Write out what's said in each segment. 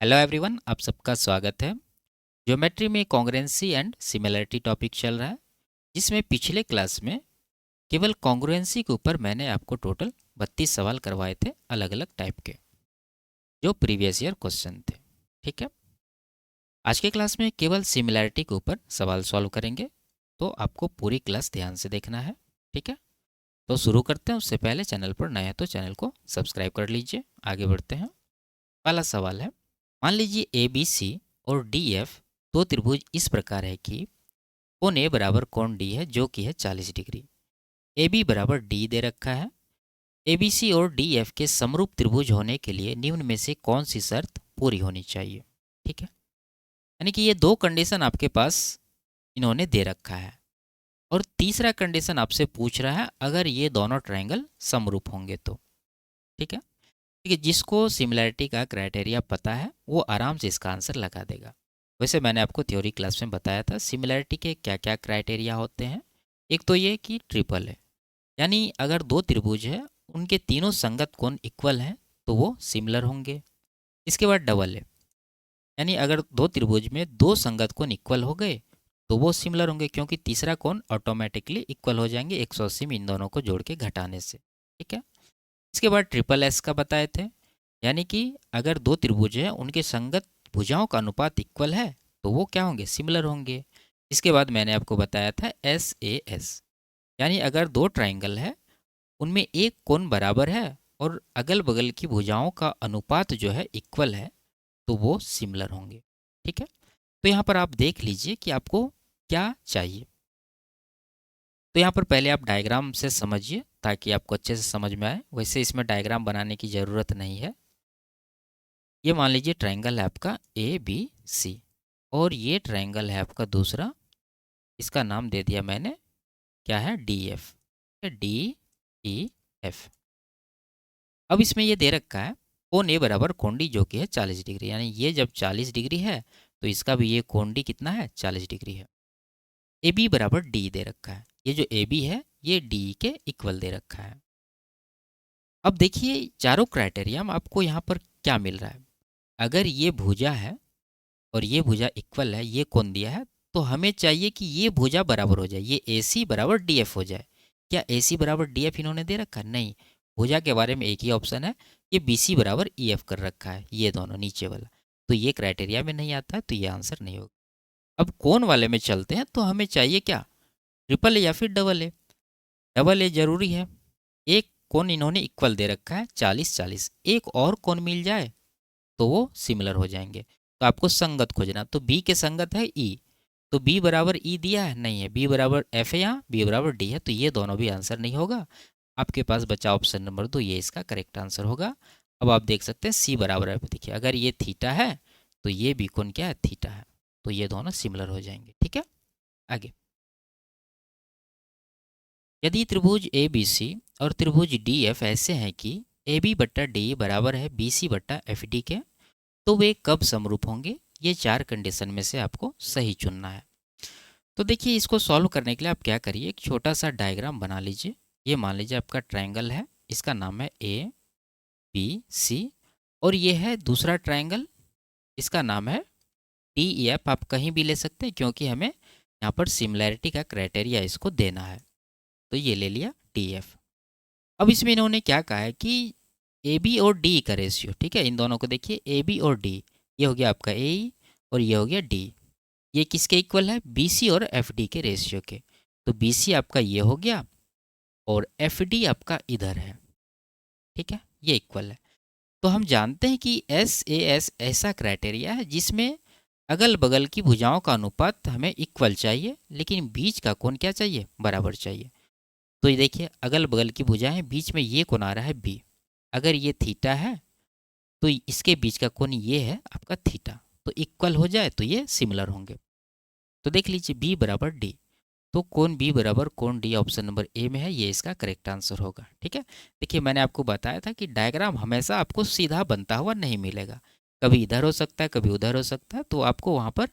Hello everyone, आप सबका स्वागत है। ज्योमेट्री में कॉन्ग्रुएंसी एंड सिमिलरिटी टॉपिक चल रहा है, जिसमें पिछले क्लास में केवल कॉन्ग्रुएंसी के ऊपर मैंने आपको टोटल 32 सवाल करवाए थे, अलग अलग टाइप के, जो प्रीवियस ईयर क्वेश्चन थे। ठीक है, आज के क्लास में केवल सिमिलरिटी के ऊपर सवाल सॉल्व करेंगे, तो आपको पूरी क्लास ध्यान से देखना है। ठीक है, तो शुरू करते हैं। उससे पहले चैनल पर नया है तो चैनल को सब्सक्राइब कर लीजिए। आगे बढ़ते हैं। पहला सवाल है, मान लीजिए ए बी सी और डी एफ दो त्रिभुज इस प्रकार है कि कोण ए बराबर कोण डी है, जो कि है 40 डिग्री। ए बी बराबर डी दे रखा है। ए बी सी और डी एफ के समरूप त्रिभुज होने के लिए निम्न में से कौन सी शर्त पूरी होनी चाहिए। ठीक है, यानी कि ये दो कंडीशन आपके पास इन्होंने दे रखा है, और तीसरा कंडीशन आपसे पूछ रहा है अगर ये दोनों ट्रायंगल समरूप होंगे तो। ठीक है, ठीक है, जिसको सिमिलैरिटी का क्राइटेरिया पता है वो आराम से इसका आंसर लगा देगा। वैसे मैंने आपको थ्योरी क्लास में बताया था सिमिलैरिटी के क्या क्या क्राइटेरिया होते हैं। एक तो ये कि ट्रिपल है, यानी अगर दो त्रिभुज है उनके तीनों संगत कोण इक्वल हैं तो वो सिमिलर होंगे। इसके बाद डबल है, यानी अगर दो त्रिभुज में दो संगत कोण इक्वल हो गए तो वो सिमिलर होंगे, क्योंकि तीसरा कोण ऑटोमेटिकली इक्वल हो जाएंगे 180 में इन दोनों को जोड़ के घटाने से। ठीक है, इसके बाद ट्रिपल एस का बताए थे, यानी कि अगर दो त्रिभुज हैं उनके संगत भुजाओं का अनुपात इक्वल है तो वो क्या होंगे, सिमिलर होंगे। इसके बाद मैंने आपको बताया था एस ए एस, यानी अगर दो ट्राइंगल है उनमें एक कोण बराबर है और अगल बगल की भुजाओं का अनुपात जो है इक्वल है तो वो सिमिलर होंगे। ठीक है, तो यहाँ पर आप देख लीजिए कि आपको क्या चाहिए। तो यहाँ पर पहले आप डायग्राम से समझिए ताकि आपको अच्छे से समझ में आए। वैसे इसमें डायग्राम बनाने की ज़रूरत नहीं है। ये मान लीजिए ट्रायंगल है आपका ए बी सी, और ये ट्रायंगल है आपका दूसरा, इसका नाम दे दिया मैंने, क्या है, D F. D E F. अब इसमें ये दे रखा है कोण ए बराबर कोण डी, जो कि है 40 डिग्री, यानी ये जब 40 डिग्री है तो इसका भी ये कोण डी कितना है, 40 डिग्री है। ए बी बराबर डी दे रखा है, ये जो ए बी है ये डी के इक्वल दे रखा है। अब देखिए चारों क्राइटेरिया में आपको यहाँ पर क्या मिल रहा है। अगर ये भुजा है और ये भुजा इक्वल है, ये कोण दिया है, तो हमें चाहिए कि ये भुजा बराबर हो जाए, ये ए सी बराबर डी एफ हो जाए। क्या ए सी बराबर डी एफ इन्होंने दे रखा है? नहीं, भुजा के बारे में एक ही ऑप्शन है, ये बी सी बराबर ई एफ कर रखा है, ये दोनों नीचे वाला, तो ये क्राइटेरिया में नहीं आता है, तो ये आंसर नहीं होगा। अब कोण वाले में चलते हैं, तो हमें चाहिए क्या, ट्रिपल ए या फिर डबल ए। डबल ए जरूरी है। एक कोण इन्होंने इक्वल दे रखा है 40-40, एक और कोण मिल जाए तो वो सिमिलर हो जाएंगे। तो आपको संगत खोजना, तो बी के संगत है ई, तो बी बराबर ई दिया है, नहीं है, बी बराबर एफ है, यहाँ बी बराबर डी है, तो ये दोनों भी आंसर नहीं होगा। आपके पास बचा ऑप्शन नंबर 2, ये इसका करेक्ट आंसर होगा। अब आप देख सकते हैं सी बराबर है, देखिए अगर ये थीटा है तो ये भी कोण क्या है, थीटा है, तो ये दोनों सिमिलर हो जाएंगे। ठीक है, आगे। यदि त्रिभुज ए बी सी और त्रिभुज डी एफ ऐसे हैं कि ए बी बट्टा डी बराबर है बी सी बट्टा एफ डी के, तो वे कब समरूप होंगे। ये चार कंडीशन में से आपको सही चुनना है। तो देखिए इसको सॉल्व करने के लिए आप क्या करिए, एक छोटा सा डायग्राम बना लीजिए। ये मान लीजिए आपका ट्रायंगल है, इसका नाम है ए बी सी, और ये है दूसरा ट्रायंगल, इसका नाम है डी ई एफ। आप कहीं भी ले सकते हैं क्योंकि हमें यहाँ पर सिमिलैरिटी का क्राइटेरिया इसको देना है, तो ये ले लिया डी एफ। अब इसमें इन्होंने क्या कहा है कि ए बी और डी का रेशियो, ठीक है, इन दोनों को देखिए ए बी और डी, ये हो गया आपका ए और ये हो गया डी, ये किसके इक्वल है, बी सी और एफ डी के रेशियो के। तो बी सी आपका ये हो गया और एफ डी आपका इधर है। ठीक है, ये इक्वल है। तो हम जानते हैं कि एस ए एस ऐसा क्राइटेरिया है जिसमें अगल बगल की भुजाओं का अनुपात हमें इक्वल चाहिए, लेकिन बीच का कोण क्या चाहिए, बराबर चाहिए। तो ये देखिए अगल बगल की भुजाएं, बीच में ये कोण आ रहा है बी, अगर ये थीटा है तो इसके बीच का कोण ये है आपका थीटा, तो इक्वल हो जाए तो ये सिमिलर होंगे। तो देख लीजिए बी बराबर डी, तो कोण बी बराबर कोण डी ऑप्शन नंबर ए में है, ये इसका करेक्ट आंसर होगा। ठीक है, देखिए मैंने आपको बताया था कि डायग्राम हमेशा आपको सीधा बनता हुआ नहीं मिलेगा, कभी इधर हो सकता है कभी उधर हो सकता है, तो आपको वहाँ पर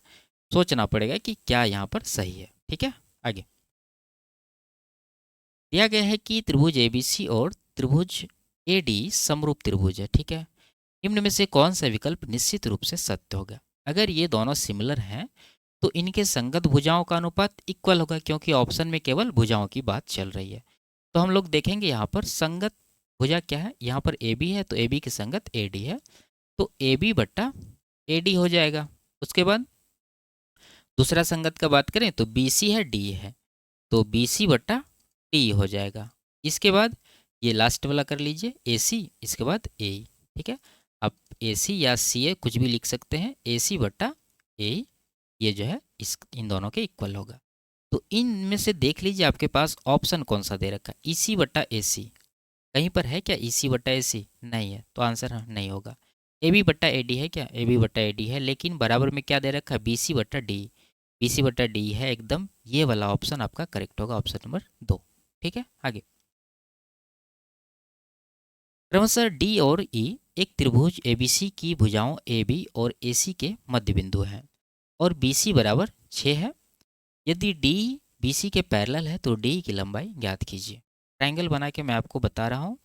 सोचना पड़ेगा कि क्या यहाँ पर सही है। ठीक है, आगे दिया गया है कि त्रिभुज ए बी सी और त्रिभुज ए डी समरूप त्रिभुज है। ठीक है, निम्न में से कौन सा विकल्प निश्चित रूप से सत्य होगा? अगर ये दोनों सिमिलर हैं तो इनके संगत भुजाओं का अनुपात इक्वल होगा, क्योंकि ऑप्शन में केवल भुजाओं की बात चल रही है। तो हम लोग देखेंगे यहाँ पर संगत भुजा क्या है, यहाँ पर ए बी है तो ए बी की संगत ए डी है, तो ए बी बट्टा ए डी हो जाएगा। उसके बाद दूसरा संगत का बात करें तो बी सी है डी है, तो बी सी बट्टा डी हो जाएगा। इसके बाद ये लास्ट वाला कर लीजिए ए सी, इसके बाद ए, ठीक है। आप ए सी या सी ए कुछ भी लिख सकते हैं, ए सी बट्टा ए, ये जो है इस इन दोनों के इक्वल होगा। तो इनमें से देख लीजिए आपके पास ऑप्शन कौन सा दे रखा है, ई सी बट्टा ए सी कहीं पर है क्या? ई सी बट्टा ए सी नहीं है, तो आंसर नहीं होगा। ए बी बट्टा ए डी है क्या? ए बी बट्टा ए डी है, लेकिन बराबर में क्या दे रखा है? बी सी बट्टा डी, बी सी बट्टा डी है एकदम, ये वाला ऑप्शन आपका करेक्ट होगा, ऑप्शन नंबर 2। ठीक है, आगे क्रमशः डी और ई एक त्रिभुज एबीसी की भुजाओं ए बी और ए सी के मध्य बिंदु हैं और बी सी बराबर 6 है। यदि डी बी सी के पैरेलल है तो डी की लंबाई ज्ञात कीजिए। ट्रायंगल बना के मैं आपको बता रहा हूँ।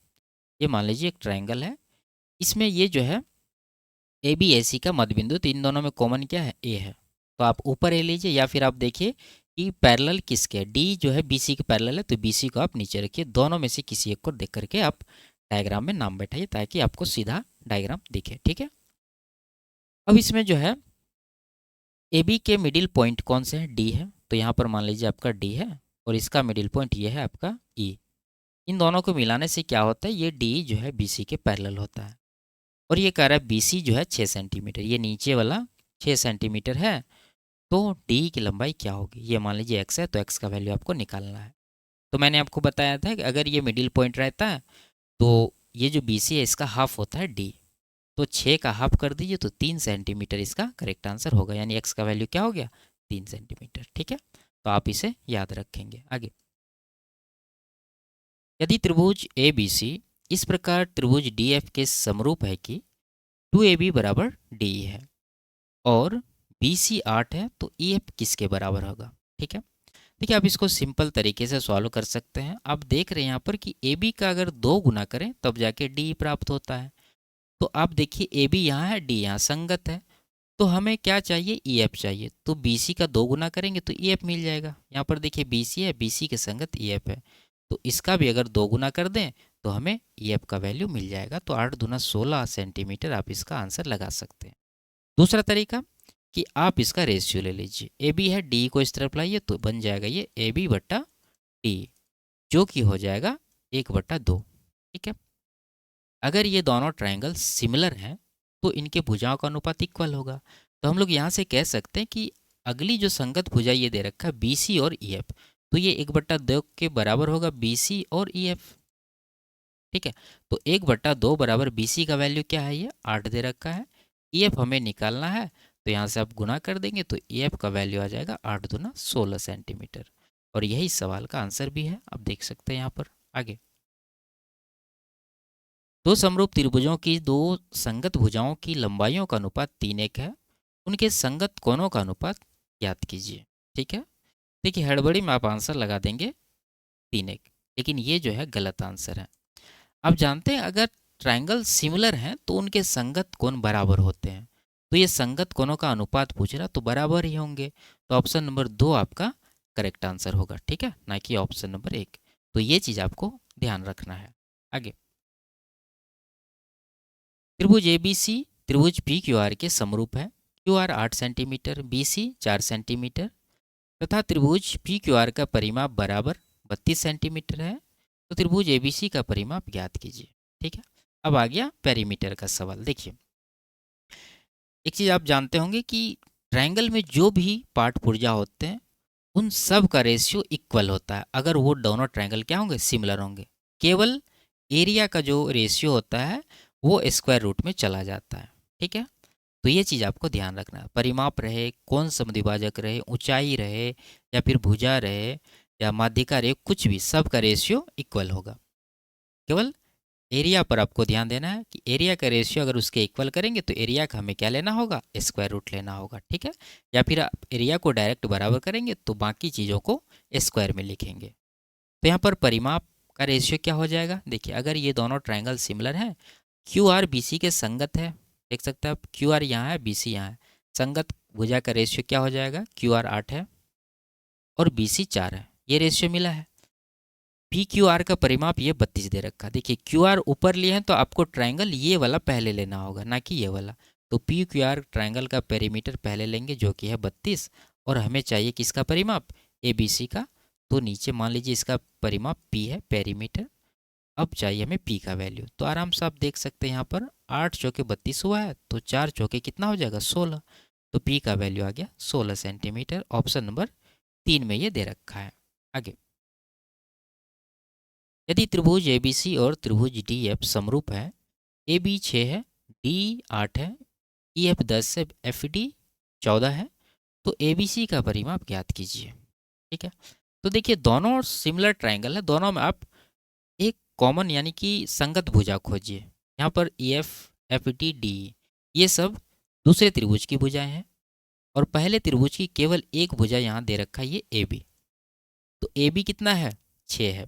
ये मान लीजिए एक ट्रायंगल है, इसमें ये जो है ए बी ए सी का मध्य बिंदु, तो इन दोनों में कॉमन क्या है? ए है, तो आप ऊपर ए लीजिए, या फिर आप देखिए कि पैरेलल किसके है, डी जो है बी सी के पैरेलल है, तो बी सी को आप नीचे रखिए। दोनों में से किसी एक को देख करके आप डायग्राम में नाम बैठाइए ताकि आपको सीधा डायग्राम दिखे। ठीक है, अब इसमें जो है ए बी के मिडिल पॉइंट कौन से हैं? डी है, तो यहाँ पर मान लीजिए आपका डी है और इसका मिडिल पॉइंट ये है आपका ई। इन दोनों को मिलाने से क्या होता है? ये डी जो है बी सी के पैरेलल होता है और ये कह रहा है बी सी जो है 6 सेंटीमीटर, ये नीचे वाला 6 सेंटीमीटर है, तो डी की लंबाई क्या होगी? ये मान लीजिए एक्स है, तो एक्स का वैल्यू आपको निकालना है। तो मैंने आपको बताया था कि अगर ये मिडिल पॉइंट रहता है तो ये जो बी सी है इसका हाफ होता है डी, तो 6 का हाफ कर दीजिए तो 3 सेंटीमीटर इसका करेक्ट आंसर होगा, यानी एक्स का वैल्यू क्या हो गया? 3 सेंटीमीटर। ठीक है, तो आप इसे याद रखेंगे। आगे यदि त्रिभुज ए बी सी इस प्रकार त्रिभुज डी एफ के समरूप है कि 2AB बराबर डी है और बी सी 8 है, तो ई एफ किसके बराबर होगा? ठीक है, देखिए आप इसको सिंपल तरीके से सॉल्व कर सकते हैं। आप देख रहे हैं यहाँ पर कि ए बी का अगर 2 गुना करें तब जाके डी प्राप्त होता है, तो आप देखिए ए बी यहाँ है, डी यहाँ संगत है, तो हमें क्या चाहिए? ई एफ चाहिए, तो बी सी का 2 गुना करेंगे तो ई एफ मिल जाएगा। यहाँ पर देखिए बी सी है, बी सी के संगत ई एफ है, तो इसका भी अगर 2 गुना कर दें तो हमें ई एफ का वैल्यू मिल जाएगा। तो 8 दूना 16 सेंटीमीटर आप इसका आंसर लगा सकते हैं। दूसरा तरीका कि आप इसका रेशियो ले लीजिए, ए बी है, डी को इस तरफ लाइए तो बन जाएगा ये ए बी बट्टा डी, जो कि हो जाएगा 1/2। ठीक है, अगर ये दोनों ट्रायंगल सिमिलर हैं तो इनके भुजाओं का अनुपात इक्वल होगा। तो हम लोग यहाँ से कह सकते हैं कि अगली जो संगत भुजा ये दे रखा है बी सी और ई एफ, तो ये 1/2 के बराबर होगा बी सी और ई एफ। ठीक है, तो 1/2 बराबर बी सी का वैल्यू क्या है? ये 8 दे रखा है। ई एफ हमें निकालना है, तो यहाँ से आप गुना कर देंगे तो ई एफ का वैल्यू आ जाएगा 8 दूना 16 सेंटीमीटर, और यही सवाल का आंसर भी है। आप देख सकते हैं यहाँ पर। आगे दो समरूप त्रिभुजों की दो संगत भुजाओं की लंबाइयों का अनुपात 3:1 है, उनके संगत कोणों का अनुपात ज्ञात कीजिए। ठीक है, देखिए हड़बड़ी में आप आंसर लगा देंगे 3:1, लेकिन ये जो है गलत आंसर है। आप जानते हैं अगर ट्रायंगल सिमिलर हैं तो उनके संगत कोण बराबर होते हैं, तो ये संगत कोणों का अनुपात पूछ रहा तो बराबर ही होंगे, तो ऑप्शन नंबर 2 आपका करेक्ट आंसर होगा। ठीक है, ना कि ऑप्शन नंबर 1। तो ये चीज़ आपको ध्यान रखना है। आगे त्रिभुज ए बी सी त्रिभुज पी क्यू आर के समरूप है। Q R 8 centimetre, B C 4 centimetre तथा त्रिभुज पी क्यू आर का परिमाप बराबर 32 सेंटीमीटर है, तो त्रिभुज ए बी सी का परिमाप ज्ञात कीजिए। ठीक है, अब आ गया पेरीमीटर का सवाल। देखिए एक चीज़ आप जानते होंगे कि ट्रायंगल में जो भी पार्ट पुर्जा होते हैं उन सब का रेशियो इक्वल होता है, अगर वो दोनों ट्रायंगल क्या होंगे? सिमिलर होंगे। केवल एरिया का जो रेशियो होता है वो स्क्वायर रूट में चला जाता है। ठीक है, तो ये चीज़ आपको ध्यान रखना है। परिमाप रहे, कौन समद्विभाजक रहे, ऊंचाई रहे या फिर भुजा रहे या माध्यिका रहे, कुछ भी, सब का रेशियो इक्वल होगा। केवल एरिया पर आपको ध्यान देना है कि एरिया का रेशियो अगर उसके इक्वल करेंगे तो एरिया का हमें क्या लेना होगा? स्क्वायर रूट लेना होगा। ठीक है, या फिर आप एरिया को डायरेक्ट बराबर करेंगे तो बाकी चीज़ों को स्क्वायर में लिखेंगे। तो यहाँ पर परिमाप का रेशियो क्या हो जाएगा? देखिए अगर ये दोनों ट्रायंगल सिमिलर हैं, क्यू आर बी सी के संगत है, देख सकते हैं आप, क्यू आर यहाँ है, बी सी यहाँ है, संगत भुजा का रेशियो क्या हो जाएगा, क्यू आर 8 है और बी सी 4 है, ये रेशियो मिला है। पी क्यू आर का परिमाप ये 32 दे रखा। देखिए क्यू आर ऊपर लिए हैं तो आपको ट्रायंगल ये वाला पहले लेना होगा, ना कि ये वाला। तो पी क्यू आर ट्रायंगल का पेरीमीटर पहले लेंगे जो कि है 32, और हमें चाहिए किसका परिमाप, ए बी सी का। तो नीचे मान लीजिए इसका परिमाप पी है, पेरीमीटर। अब चाहिए हमें पी का वैल्यू, तो आराम से आप देख सकते हैं यहाँ पर 8 चौके 32 हुआ है, तो 4 चौके कितना हो जाएगा, 16। तो पी का वैल्यू आ गया 16 सेंटीमीटर। ऑप्शन नंबर 3 में ये दे रखा है। आगे, यदि त्रिभुज एबीसी और त्रिभुज डीएफ समरूप है, ए बी 6 है, डी 8 है, ई एफ 10 है, एफ डी 14 है, तो ए बी सी का परिमाप ज्ञात कीजिए। ठीक है, तो देखिए दोनों सिमिलर ट्राइंगल है, दोनों में आप एक कॉमन यानी कि संगत भुजा खोजिए। यहाँ पर ई एफ डी डी ये सब दूसरे त्रिभुज की भुजाएं हैं, और पहले त्रिभुज की केवल एक भुजा यहाँ दे रखा है, ये ए बी। तो ए बी कितना है, 6 है।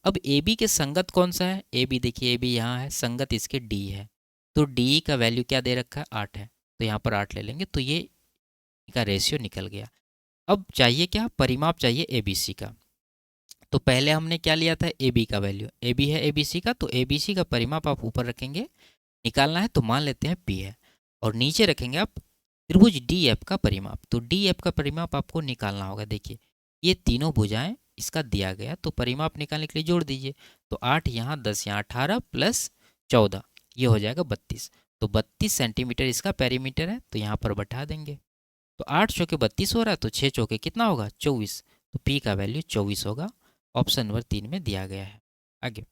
अब ए बी के संगत कौन सा है, ए बी देखिए, ए बी यहाँ है, संगत इसके डी है। तो डी का वैल्यू क्या दे रखा है, 8 है, तो यहाँ पर 8 ले लेंगे, तो ये का रेशियो निकल गया। अब चाहिए क्या, परिमाप चाहिए ए बी सी का। तो पहले हमने क्या लिया था, ए बी का वैल्यू, ए बी है ए बी सी का, तो ए बी सी का परिमाप आप ऊपर रखेंगे, निकालना है तो मान लेते हैं पी है, और नीचे रखेंगे आप त्रिभुज डी एफ का परिमाप। तो डी एफ का परिमाप आपको निकालना होगा। देखिए ये तीनों भुजाएं इसका दिया गया, तो परिमाप निकालने के लिए जोड़ दीजिए। तो 8 यहाँ, 10 यहाँ, 18 प्लस 14, ये हो जाएगा 32। तो 32 सेंटीमीटर इसका पेरीमीटर है, तो यहाँ पर बैठा देंगे। तो 8 चौके 32 हो रहा है, तो 6 चौके कितना होगा, 24। तो पी का वैल्यू 24 होगा। ऑप्शन नंबर 3 में दिया गया है। आगे,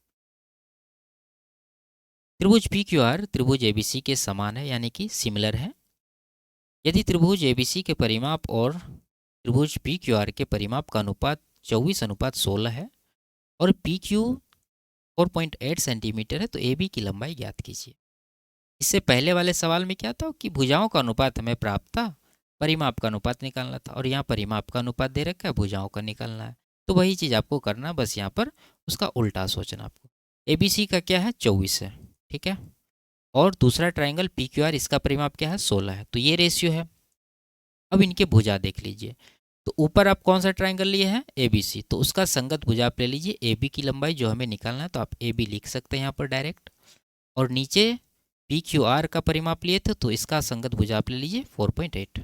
त्रिभुज पी क्यू आर त्रिभुज एबीसी के समान है, यानी कि सिमिलर है। यदि त्रिभुज एबीसी के परिमाप और त्रिभुज पी क्यू आर के परिमाप का अनुपात 24:16 है, और पी क्यू 4.8 सेंटीमीटर है, तो ए बी की लंबाई ज्ञात कीजिए। इससे पहले वाले सवाल में क्या था कि भुजाओं का अनुपात हमें प्राप्त था, परिमाप का अनुपात निकालना था, और यहाँ परिमाप का अनुपात दे रखा है, भुजाओं का निकालना है। तो वही चीज़ आपको करना, बस यहाँ पर उसका उल्टा सोचना आपको। ए बी सी का क्या है, 24 है, ठीक है, और दूसरा ट्राइंगल पी क्यू आर इसका परिमाप क्या है, 16 है, तो ये रेशियो है। अब इनके भुजा देख लीजिए। तो ऊपर आप कौन सा ट्राइंगल लिए हैं, ए बी सी, तो उसका संगत भुजा आप ले लीजिए। ए बी की लंबाई जो हमें निकालना है, तो आप ए बी लिख सकते हैं यहाँ पर डायरेक्ट। और नीचे पी क्यू आर का परिमाप लिए थे, तो इसका संगत भुजा आप ले लीजिए 4.8।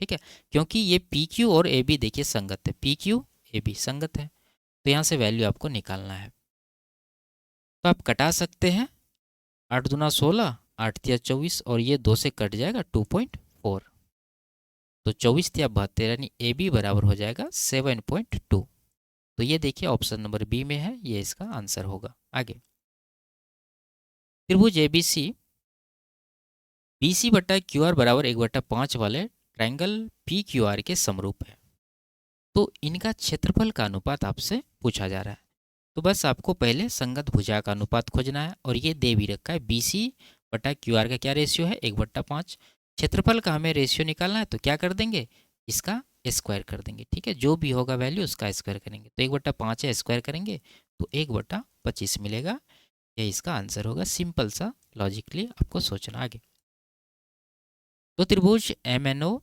ठीक है, क्योंकि ये पी क्यू और ए बी देखिए संगत है, पी क्यू ए बी संगत है, तो यहाँ से वैल्यू आपको निकालना है। तो आप कटा सकते हैं, 8 दूना 16, 8 तिया 24, और ये 2 से कट जाएगा 2.4, तो 24 तिया 72, यानी ए बी बराबर हो जाएगा 7.2। तो ये देखिए ऑप्शन नंबर बी में है, ये इसका आंसर होगा। आगे, त्रिभुज A B C B C बटा क्यू आर बराबर 1/5 वाले ट्राइंगल पी क्यू आर के समरूप है। तो इनका क्षेत्रफल का अनुपात आपसे पूछा जा रहा है। तो बस आपको पहले संगत भुजा का अनुपात खोजना है, और ये दे भी रखा है बी सी बटा क्यू आर का क्या रेशियो है, 1/5। क्षेत्रफल का हमें रेशियो निकालना है, तो क्या कर देंगे, इसका स्क्वायर कर देंगे। ठीक है, जो भी होगा वैल्यू उसका स्क्वायर करेंगे, तो 1/5 है, स्क्वायर करेंगे तो 1/25 मिलेगा। यही इसका आंसर होगा। सिंपल सा लॉजिकली आपको सोचना। आगे, तो त्रिभुज एम एन ओ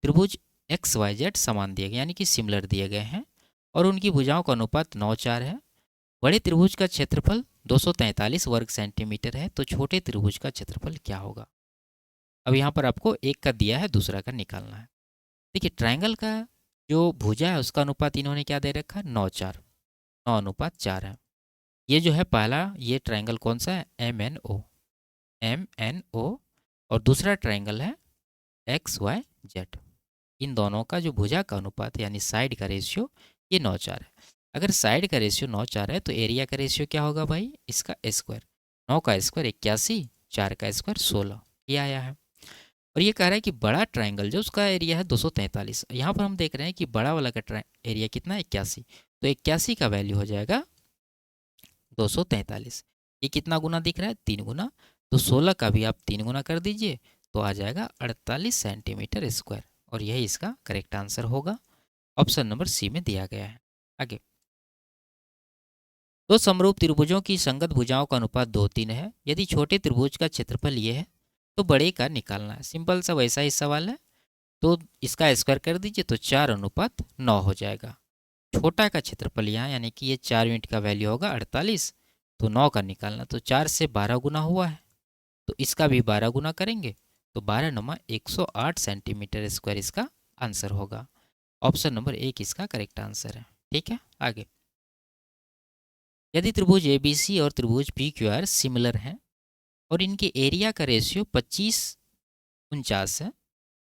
त्रिभुज एक्स वाई जेड समान दिए गए, यानी कि सिमिलर दिए गए हैं, और उनकी भुजाओं का अनुपात 9:4 है। बड़े त्रिभुज का क्षेत्रफल 243 वर्ग सेंटीमीटर है, तो छोटे त्रिभुज का क्षेत्रफल क्या होगा। अब यहाँ पर आपको एक का दिया है, दूसरा का निकालना है। देखिए ट्रायंगल का जो भुजा है उसका अनुपात इन्होंने क्या दे रखा है, 9:4, 9:4 है। ये जो है पहला, ये ट्रायंगल कौन सा है, M N O, M N O, और दूसरा ट्रायंगल है एक्स वाई जेड। इन दोनों का जो भुजा का अनुपात है, यानी साइड का रेशियो, ये 9:4 है। अगर साइड का रेशियो 9:4 है, तो एरिया का रेशियो क्या होगा भाई, इसका स्क्वायर। 9 का स्क्वायर 81, 4 का स्क्वायर 16, ये आया है। और ये कह रहा है कि बड़ा ट्राइंगल जो उसका एरिया है 243। यहाँ पर हम देख रहे हैं कि बड़ा वाला का एरिया कितना है, 81, तो 81 का वैल्यू हो जाएगा 243। ये कितना गुना दिख रहा है, 3 गुना, तो 16 का भी आप 3 गुना कर दीजिए, तो आ जाएगा 48 सेंटीमीटर स्क्वायर, और यही इसका करेक्ट आंसर होगा। ऑप्शन नंबर सी में दिया गया है। आगे, दो समरूप त्रिभुजों की संगत भुजाओं का अनुपात 2:3 है। यदि छोटे त्रिभुज का क्षेत्रफल ये है तो बड़े का निकालना है। सिंपल सा वैसा ही सवाल है। तो इसका स्क्वायर कर दीजिए तो 4:9 हो जाएगा। छोटा का क्षेत्रफल यहाँ यानी कि ये 4 यूनिट का वैल्यू होगा 48, तो 9 का निकालना, तो 4 से 12 गुना हुआ है तो इसका भी 12 गुना करेंगे तो 12 108 सेंटीमीटर स्क्वायर इसका आंसर होगा। ऑप्शन नंबर 1 इसका करेक्ट आंसर है। ठीक है, आगे। यदि त्रिभुज ए बी सी और त्रिभुज पी क्यू आर सिमिलर हैं और इनके एरिया का रेशियो 25:49 है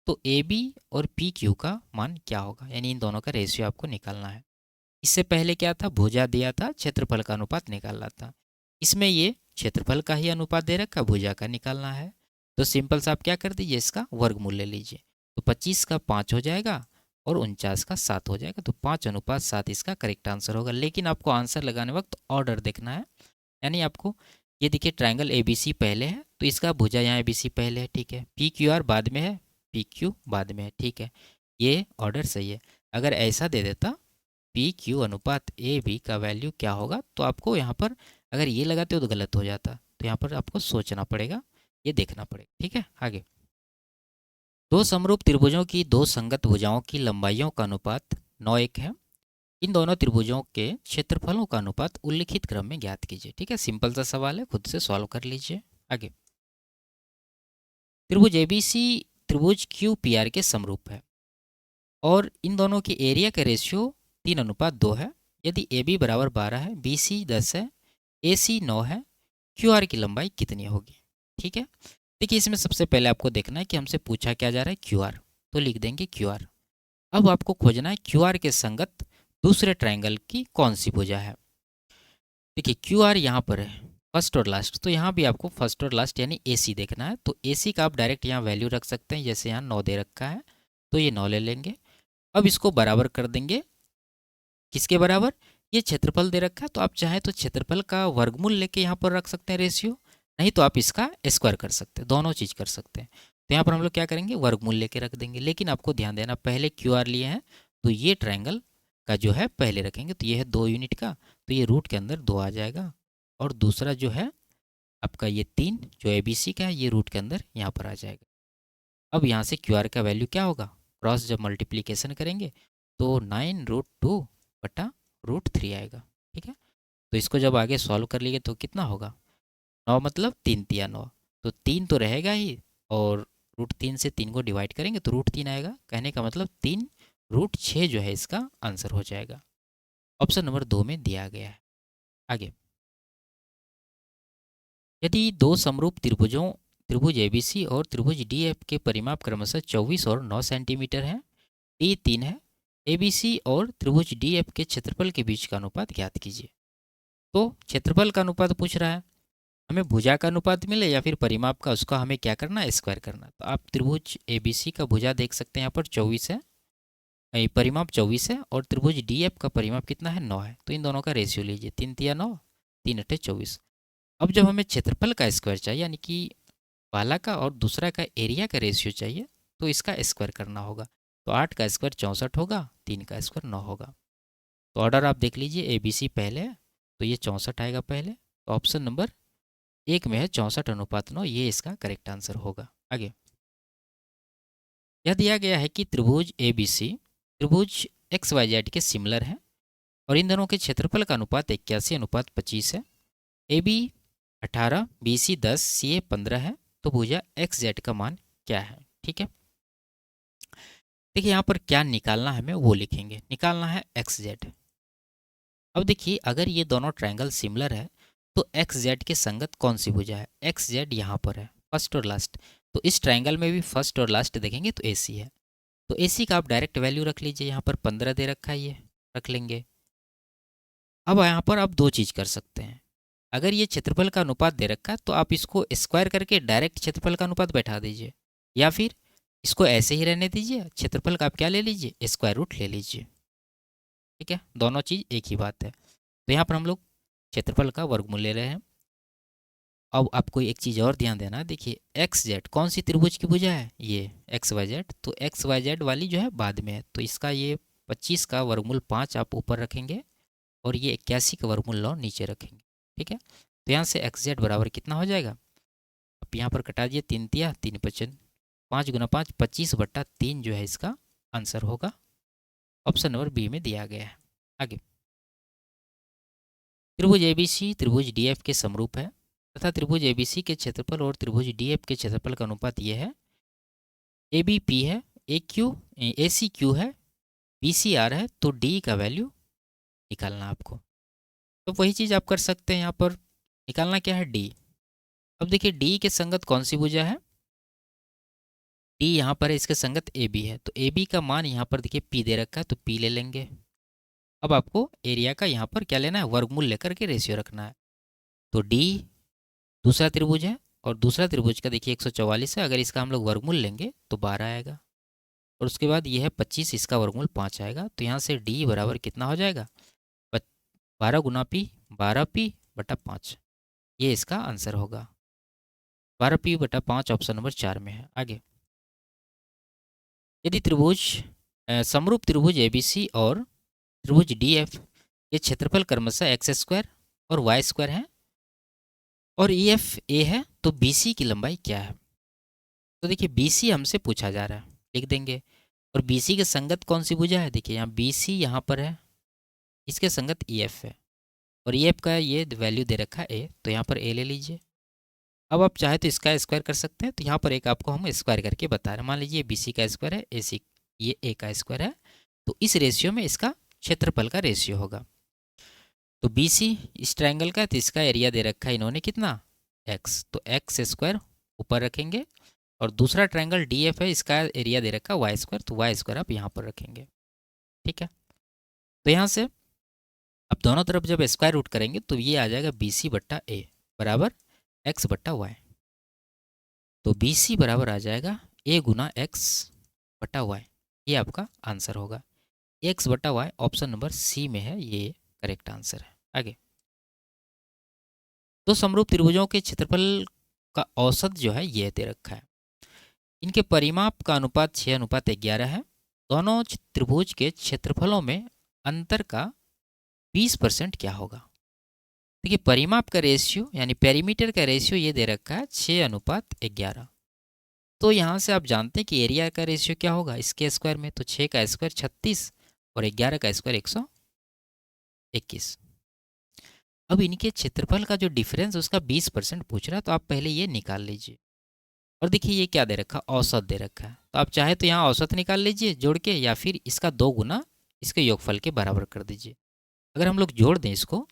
तो ए बी और पी क्यू का मान क्या होगा, यानी इन दोनों का रेशियो आपको निकालना है। इससे पहले क्या था, भुजा दिया था, क्षेत्रफल का अनुपात निकालना था। इसमें ये क्षेत्रफल का ही अनुपात दे रखा, भुजा का निकालना है। तो सिंपल सा आप क्या कर दीजिए, इसका वर्गमूल ले लीजिए। तो 25 का 5 हो जाएगा और 49 का 7 हो जाएगा, तो 5:7 इसका करेक्ट आंसर होगा। लेकिन आपको आंसर लगाने वक्त ऑर्डर देखना है, यानी आपको ये देखिए ट्रायंगल ए बी सी पहले है तो इसका भुजा यहाँ ए बी सी पहले है, ठीक है। पी क्यू आर बाद में है, पी क्यू बाद में है, ठीक है। ये ऑर्डर सही है। अगर ऐसा दे देता पी क्यू अनुपात ए बी का वैल्यू क्या होगा तो आपको यहाँ पर अगर ये लगाते हो तो गलत हो जाता, तो यहाँ पर आपको सोचना पड़ेगा, ये देखना पड़ेगा। ठीक है, आगे। दो समरूप त्रिभुजों की दो संगत भुजाओं की लंबाइयों का अनुपात 9:1 है। इन दोनों त्रिभुजों के क्षेत्रफलों का अनुपात उल्लिखित क्रम में ज्ञात कीजिए। ठीक है, सिंपल सा सवाल है, खुद से सॉल्व कर लीजिए। आगे, त्रिभुज ए बी सी त्रिभुज क्यू पी आर के समरूप है और इन दोनों के एरिया का रेशियो 3:2 है। यदि ए बी बराबर 12 है, बी सी 10 है, ए सी 9 है, क्यू आर की लंबाई कितनी होगी। ठीक है, देखिए इसमें सबसे पहले आपको देखना है कि हमसे पूछा क्या जा रहा है, क्यू आर, तो लिख देंगे क्यू आर। अब आपको खोजना है क्यू आर के संगत दूसरे ट्रायंगल की कौन सी भुजा है। देखिए क्यू आर यहाँ पर है, फर्स्ट और लास्ट, तो यहाँ भी आपको फर्स्ट और लास्ट यानी ए सी देखना है। तो ए सी का आप डायरेक्ट यहाँ वैल्यू रख सकते हैं, जैसे यहाँ 9 दे रखा है तो ये 9 ले लेंगे। अब इसको बराबर कर देंगे, किसके बराबर, ये क्षेत्रफल दे रखा है तो आप चाहे तो क्षेत्रफल का वर्गमूल लेके यहाँ पर रख सकते हैं रेशियो, नहीं तो आप इसका स्क्वायर कर सकते हैं, दोनों चीज़ कर सकते हैं। तो यहाँ पर हम लोग क्या करेंगे, वर्गमूल लेके रख देंगे। लेकिन आपको ध्यान देना, पहले क्यू आर लिए हैं तो ये ट्रायंगल का जो है पहले रखेंगे, तो ये है 2 यूनिट का, तो ये रूट के अंदर 2 आ जाएगा। और दूसरा जो है आपका ये 3 जो ए बी सी का है, ये रूट के अंदर यहाँ पर आ जाएगा। अब यहाँ से क्यू आर का वैल्यू क्या होगा, क्रॉस जब मल्टीप्लीकेशन करेंगे तो 9√2/√3 आएगा। ठीक है, तो इसको जब आगे सॉल्व कर लिए तो कितना होगा, 9 मतलब 3×3 = 9, तो 3 तो रहेगा ही, और √3 से 3 को डिवाइड करेंगे तो √3 आएगा। कहने का मतलब 3√6 जो है इसका आंसर हो जाएगा। ऑप्शन नंबर 2 में दिया गया है। आगे, यदि दो समरूप त्रिभुजों त्रिभुज ए बी सी और त्रिभुज डी एफ के परिमाप क्रमशः 24 और 9 सेंटीमीटर हैं, डी 3 है, ए बी सी और त्रिभुज डी एफ के क्षेत्रफल के बीच का अनुपात ज्ञात कीजिए। तो क्षेत्रफल का अनुपात पूछ रहा है, हमें भुजा का अनुपात मिले या फिर परिमाप का, उसका हमें क्या करना है, स्क्वायर करना। तो आप त्रिभुज ए बी सी का भुजा देख सकते हैं, यहाँ पर 24 है, परिमाप 24 है, और त्रिभुज डी एफ का परिमाप कितना है, 9 है। तो इन दोनों का रेशियो लीजिए, 3×3 = 9, 3×8 = 24। अब जब हमें क्षेत्रफल का स्क्वायर चाहिए, यानी कि पहला का और दूसरा का एरिया का रेशियो चाहिए, तो इसका स्क्वायर करना होगा। तो 8 का स्क्वायर 64 होगा, 3 का स्क्वायर 9 होगा। तो ऑर्डर आप देख लीजिए, ए बी सी पहले है तो ये 64 आएगा पहले, तो ऑप्शन नंबर 1 में है 64:9, ये इसका करेक्ट आंसर होगा। आगे, यह दिया गया है कि त्रिभुज ए बी सी त्रिभुज एक्स वाई जेड के सिमिलर हैं और इन दोनों के क्षेत्रफल का अनुपात 81:25 है। ए बी 18, बी सी 10, सी ए 15 है, तो भुजा एक्स जेड का मान क्या है। ठीक है, देखिए यहाँ पर क्या निकालना है हमें वो लिखेंगे, निकालना है एक्स जेड। अब देखिए अगर ये दोनों ट्रायंगल सिमिलर है तो एक्स जेड के संगत कौन सी भुजा है, एक्स जेड यहाँ पर है, फर्स्ट और लास्ट। तो इस ट्रायंगल में भी फर्स्ट और लास्ट देखेंगे तो ए सी है, तो ए सी का आप डायरेक्ट वैल्यू रख लीजिए, यहाँ पर 15 दे रखा है, ये रख लेंगे। अब यहाँ पर आप दो चीज़ कर सकते हैं, अगर ये क्षेत्रफल का अनुपात दे रखा है तो आप इसको स्क्वायर करके डायरेक्ट क्षेत्रफल का अनुपात बैठा दीजिए, या फिर इसको ऐसे ही रहने दीजिए, क्षेत्रफल का आप क्या ले लीजिए, स्क्वायर रूट ले लीजिए। ठीक है, दोनों चीज़ एक ही बात है। तो यहाँ पर हम लोग क्षेत्रफल का वर्गमूल ले रहे हैं। अब आपको एक चीज़ और ध्यान देना है, देखिए एक्स जेड कौन सी त्रिभुज की भुजा है, ये एक्स वाई जेड, तो एक्स वाई जेड वाली जो है बाद में है, तो इसका ये 25 का वर्गमूल 5 आप ऊपर रखेंगे और ये 81 का वर्गमूल 9 नीचे रखेंगे। ठीक है, तो यहाँ से एक्स जेड बराबर कितना हो जाएगा, अब यहाँ पर कटा दिए, 3 तिया 3 पचन 5 गुना 5 25/3 जो है इसका आंसर होगा। ऑप्शन नंबर बी में दिया गया है। आगे, त्रिभुज एबीसी त्रिभुज डीएफ के समरूप है तथा त्रिभुज एबीसी के क्षेत्रफल और त्रिभुज डीएफ के क्षेत्रफल का अनुपात ये है, ए बी पी है, ए सी क्यू है, बी सी आर है, तो डी का वैल्यू निकालना आपको। तो वही चीज़ आप कर सकते हैं, यहाँ पर निकालना क्या है, डी। अब देखिए डी के संगत कौन सी भुजा है, डी यहाँ पर है, इसके संगत ए बी है, तो ए बी का मान यहाँ पर देखिए पी दे रखा है, तो पी ले लेंगे। अब आपको एरिया का यहाँ पर क्या लेना है, वर्गमूल लेकर के रेशियो रखना है। तो डी दूसरा त्रिभुज है और दूसरा त्रिभुज का देखिए 144 है, अगर इसका हम लोग वर्गमूल लेंगे तो 12 आएगा, और उसके बाद ये है 25, इसका वर्गमूल 5 आएगा। तो यहाँ से डी बराबर कितना हो जाएगा, 12 गुना पी 12p/5, ये इसका आंसर होगा। 12p/5 ऑप्शन नंबर 4 में है। आगे, यदि त्रिभुज समरूप त्रिभुज एबीसी और त्रिभुज डीएफ के क्षेत्रफल क्रमशः एक्स स्क्वायर और वाई स्क्वायर है और ई एफ ए है, तो बी सी की लंबाई क्या है। तो देखिए बी सी हमसे पूछा जा रहा है, लिख देंगे। और बी सी के संगत कौन सी भुजा है, देखिए यहाँ बी सी यहाँ पर है, इसके संगत ई एफ है, और ई एफ का ये वैल्यू दे रखा है ए, तो यहाँ पर ए ले लीजिए। अब आप चाहे तो इसका स्क्वायर कर सकते हैं, तो यहाँ पर एक आपको हम स्क्वायर करके बता रहे हैं। मान लीजिए बी सी का स्क्वायर है, ए सी ये ए का स्क्वायर है, तो इस रेशियो में इसका क्षेत्रफल का रेशियो होगा। तो बी सी इस ट्रायंगल का, तो इसका एरिया दे रखा है इन्होंने कितना, एक्स, तो एक्स स्क्वायर ऊपर रखेंगे। और दूसरा ट्रायंगल डी एफ है, इसका एरिया दे रखा है वाई स्क्वायर, तो वाई स्क्वायर आप यहाँ पर रखेंगे। ठीक है, तो यहाँ से अब दोनों तरफ जब स्क्वायर रूट करेंगे तो ये आ जाएगा BC/A बराबर x/y। तो BC बराबर आ जाएगा a गुना x/y, ये आपका आंसर होगा। x/y ऑप्शन नंबर सी में है, ये करेक्ट आंसर है। आगे, दो समरूप त्रिभुजों के क्षेत्रफल का औसत जो है ये दे रखा है। इनके परिमाप का अनुपात 6:11 है। दोनों त्रिभुज के क्षेत्रफलों में अंतर का 20% क्या होगा। देखिए परिमाप का रेशियो यानी पेरीमीटर का रेशियो ये दे रखा है 6:11। तो यहाँ से आप जानते हैं कि एरिया का रेशियो क्या होगा इसके स्क्वायर में, तो 6 का स्क्वायर 36 और 11 का स्क्वायर 121। अब इनके क्षेत्रफल का जो डिफरेंस उसका 20% पूछ रहा है, तो आप पहले ये निकाल लीजिए। और देखिए ये क्या दे रखा, औसत दे रखा है, तो आप चाहे तो यहाँ औसत निकाल लीजिए जोड़ के, या फिर इसका 2 गुना इसके योगफल के बराबर कर दीजिए। अगर हम लोग जोड़ दें इसको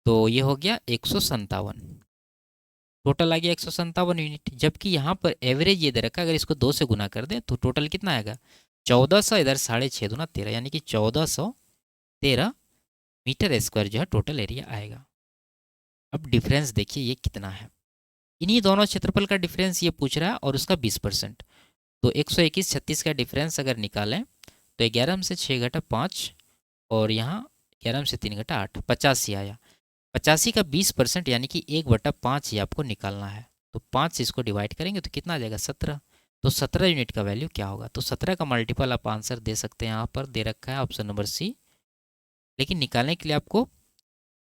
तो ये हो गया 157, टोटल आ गया 157 यूनिट। जबकि यहाँ पर एवरेज ये दे रखा है, अगर इसको 2 से गुना कर दें तो टोटल कितना आएगा 1400, इधर 6.5 दूना 13, यानी कि 1413 मीटर स्क्वायर जो है टोटल एरिया आएगा। अब डिफरेंस देखिए ये कितना है, इन्हीं दोनों क्षेत्रफल का डिफरेंस ये पूछ रहा है और उसका 20%। तो 121 36 का डिफरेंस अगर निकालें तो 11 में से 6 घटा 5 और यहाँ 11 में से 3 घटा 8, 85 आया। 85 का 20% यानी कि 1/5 ही आपको निकालना है। तो 5 से इसको डिवाइड करेंगे तो कितना आ जाएगा 17। तो 17 यूनिट का वैल्यू क्या होगा, तो 17 का मल्टीपल आप आंसर दे सकते हैं, यहाँ पर दे रखा है ऑप्शन नंबर सी। लेकिन निकालने के लिए आपको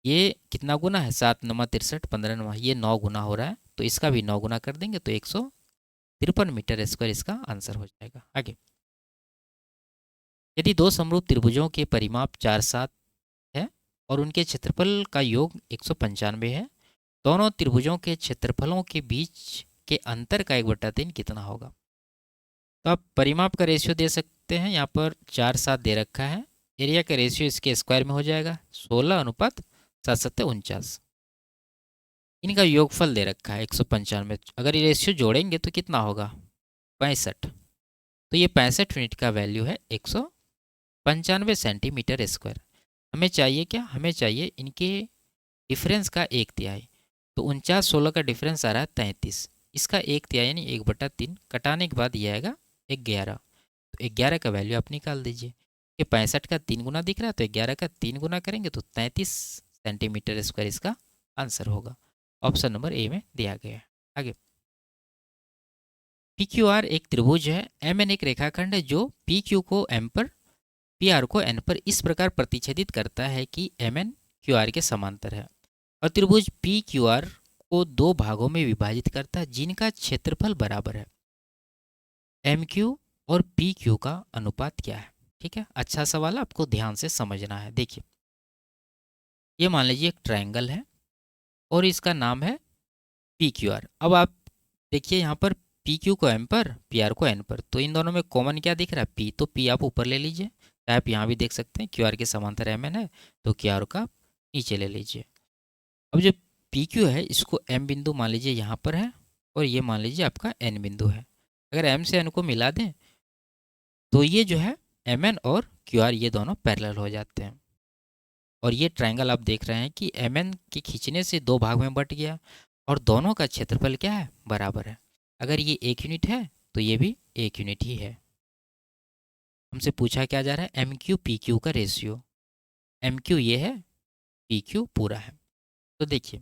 ये कितना गुना है, 7 9 63 15 9, ये 9 गुना हो रहा है, तो इसका भी 9 गुना कर देंगे तो 153 मीटर स्क्वायर इसका आंसर हो जाएगा। आगे, यदि दो समरूप त्रिभुजों के परिमाप 4 7 है और उनके क्षेत्रफल का योग 195 है, दोनों त्रिभुजों के क्षेत्रफलों के बीच के अंतर का 1/3 कितना होगा। तो आप परिमाप का रेशियो दे सकते हैं, यहाँ पर 4 7 दे रखा है, एरिया का रेशियो इसके स्क्वायर में हो जाएगा 16:7 इनका योगफल दे रखा है 195। अगर ये रेशियो जोड़ेंगे तो कितना होगा 65, तो ये 65 यूनिट का वैल्यू है 195 सेंटीमीटर स्क्वायर। हमें चाहिए क्या, हमें चाहिए इनके डिफरेंस का 1/3। तो 49 16 का डिफरेंस आ रहा है 33, इसका 1/3 यानी 1/3 कटाने के बाद ये आएगा 11। तो 11 का वैल्यू आप निकाल दीजिए, ये 65 का 3 गुना दिख रहा है, तो 11 का 3 गुना करेंगे तो 33 सेंटीमीटर स्क्वायर इसका आंसर होगा। ऑप्शन नंबर ए में दिया गया है। आगे, पी क्यू आर एक त्रिभुज है, एम एन एक रेखाखंड है जो पी क्यू को एम पर पी आर को एन पर इस प्रकार प्रतिच्छेदित करता है कि एम एन क्यू आर के समांतर है और त्रिभुज पी क्यू आर को दो भागों में विभाजित करता है जिनका क्षेत्रफल बराबर है। एम क्यू और पी क्यू का अनुपात क्या है? ठीक है, अच्छा सवाल, आपको ध्यान से समझना है। देखिए, ये मान लीजिए एक ट्रायंगल है और इसका नाम है पी क्यू आर। अब आप देखिए यहाँ पर पी क्यू को एम पर, पी आर को एन पर, तो इन दोनों में कॉमन क्या दिख रहा है? पी। तो पी आप ऊपर ले लीजिए, आप यहाँ भी देख सकते हैं क्यू आर के समांतर एम एन है, तो क्यू आर का नीचे ले लीजिए। अब जो पी क्यू है इसको एम बिंदु मान लीजिए यहाँ पर है और ये मान लीजिए आपका एन बिंदु है। अगर एम से एन को मिला दें तो ये जो है एम एन और क्यू आर ये दोनों पैरेलल हो जाते हैं और ये ट्रायंगल आप देख रहे हैं कि एम एन के खींचने से दो भाग में बट गया और दोनों का क्षेत्रफल क्या है? बराबर है। अगर ये एक यूनिट है तो ये भी एक यूनिट ही है। हमसे पूछा क्या जा रहा है? एम क्यू पी क्यू का रेशियो। एम क्यू ये है, पी क्यू पूरा है। तो देखिए,